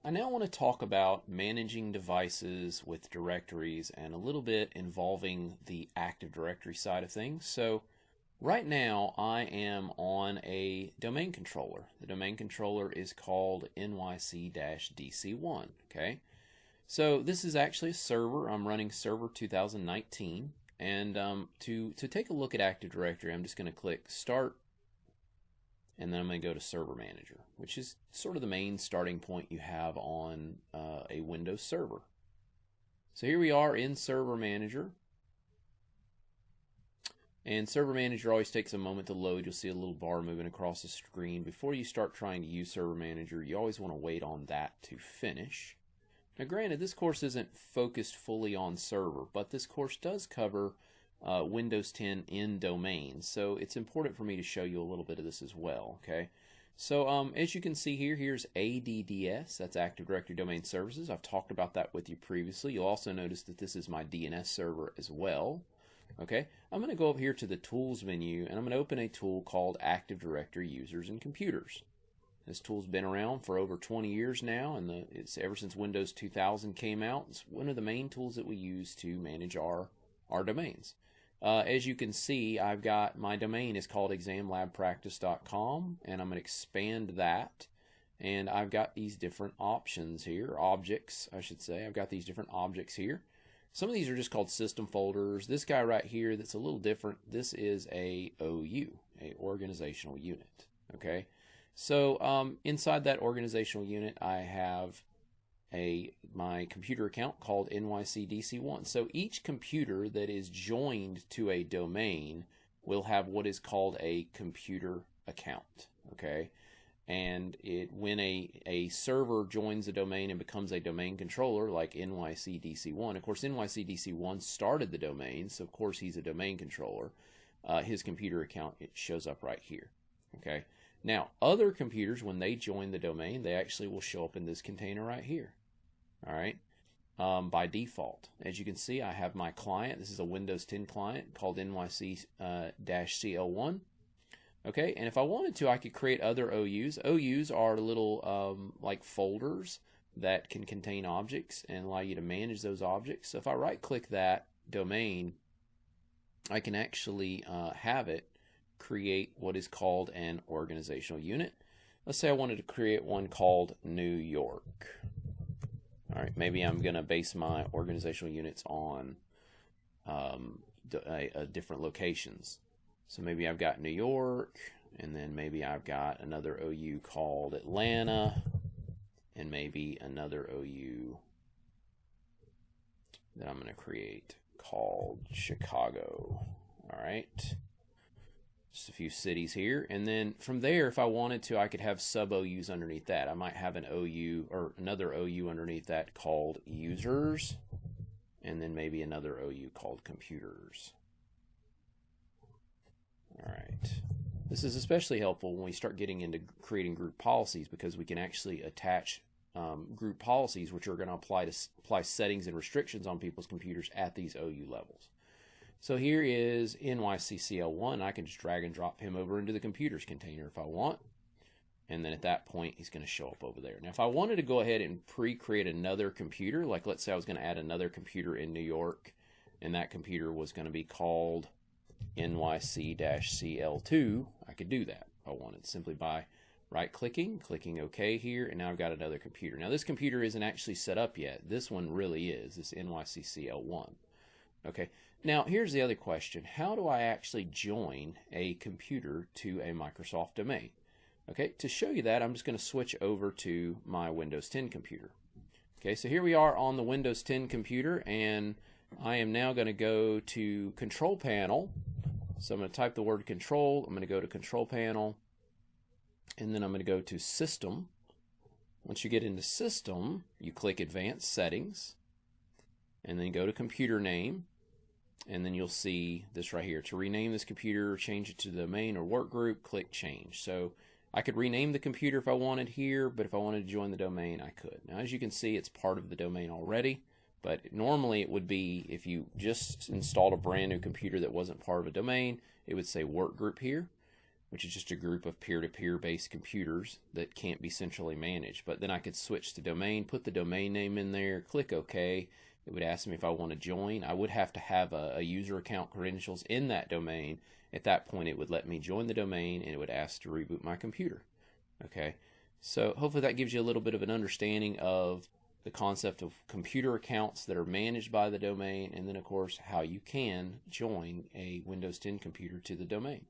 I now want to talk about managing devices with directories and a little bit involving the Active Directory side of things. So right now I am on a domain controller. The domain controller is called NYC-DC1. Okay, so this is actually a server. I'm running server 2019. And to take a look at Active Directory, I'm just going to click Start, and then I'm going to go to Server Manager, which is sort of the main starting point you have on a Windows server. So here we are in Server Manager. And Server Manager always takes a moment to load. You'll see a little bar moving across the screen. Before you start trying to use Server Manager, you always want to wait on that to finish. Now granted, this course isn't focused fully on server, but this course does cover Windows 10 in domains, so it's important for me to show you a little bit of this as well. Okay, so as you can see here, here's ADDS, that's Active Directory Domain Services. I've talked about that with you previously. You'll also notice that this is my DNS server as well. Okay, I'm going to go over here to the Tools menu, and I'm going to open a tool called Active Directory Users and Computers. This tool's been around for over 20 years now, and it's ever since Windows 2000 came out. It's one of the main tools that we use to manage our domains. As you can see, I've got my domain is called examlabpractice.com, and I'm going to expand that. And I've got these different options here, objects, I should say. I've got these different objects here. Some of these are just called system folders. This guy right here that's a little different, this is a OU, a organizational unit. Okay, so inside that organizational unit, I have my computer account called NYCDC1. So each computer that is joined to a domain will have what is called a computer account. Okay, and when a server joins a domain and becomes a domain controller like NYCDC1, of course NYCDC1 started the domain, so of course he's a domain controller. His computer account, it shows up right here. Okay, now other computers, when they join the domain, they actually will show up in this container right here. All right, by default. As you can see, I have my client. This is a Windows 10 client called NYC-CL1. Okay, and if I wanted to, I could create other OUs. OUs are little like folders that can contain objects and allow you to manage those objects. So if I right-click that domain, I can actually have it create what is called an organizational unit. Let's say I wanted to create one called New York. All right, maybe I'm going to base my organizational units on different locations. So maybe I've got New York, and then maybe I've got another OU called Atlanta, and maybe another OU that I'm going to create called Chicago. All right. Just a few cities here, and then from there, if I wanted to, I could have sub OUs underneath that. I might have an OU or another OU underneath that called users, and then maybe another OU called computers. All right, this is especially helpful when we start getting into creating group policies, because we can actually attach group policies which are going to apply settings and restrictions on people's computers at these OU levels. So here is NYCCL1. I can just drag and drop him over into the computers container if I want. And then at that point, he's going to show up over there. Now, if I wanted to go ahead and pre-create another computer, like let's say I was going to add another computer in New York, and that computer was going to be called NYC-CL2, I could do that if I wanted, simply by right-clicking, clicking OK here, and now I've got another computer. Now, this computer isn't actually set up yet. This one really is, this NYCCL1. Okay, now here's the other question. How do I actually join a computer to a Microsoft domain? Okay, to show you that, I'm just going to switch over to my Windows 10 computer. Okay, so here we are on the Windows 10 computer, and I am now going to go to Control Panel. So I'm going to type the word Control. I'm going to go to Control Panel, and then I'm going to go to System. Once you get into System, you click Advanced Settings, and then go to Computer Name, and then you'll see this right here. To rename this computer, change it to the domain or work group, click Change. So I could rename the computer if I wanted here, but if I wanted to join the domain, I could. Now, as you can see, it's part of the domain already, but normally it would be, if you just installed a brand new computer that wasn't part of a domain, it would say work group here. which is just a group of peer-to-peer based computers that can't be centrally managed. But then I could switch to domain, put the domain name in there, click OK. It would ask me if I want to join. I would have to have a user account credentials in that domain. At that point, it would let me join the domain, and it would ask to reboot my computer. Okay, so hopefully that gives you a little bit of an understanding of the concept of computer accounts that are managed by the domain, and then of course how you can join a Windows 10 computer to the domain.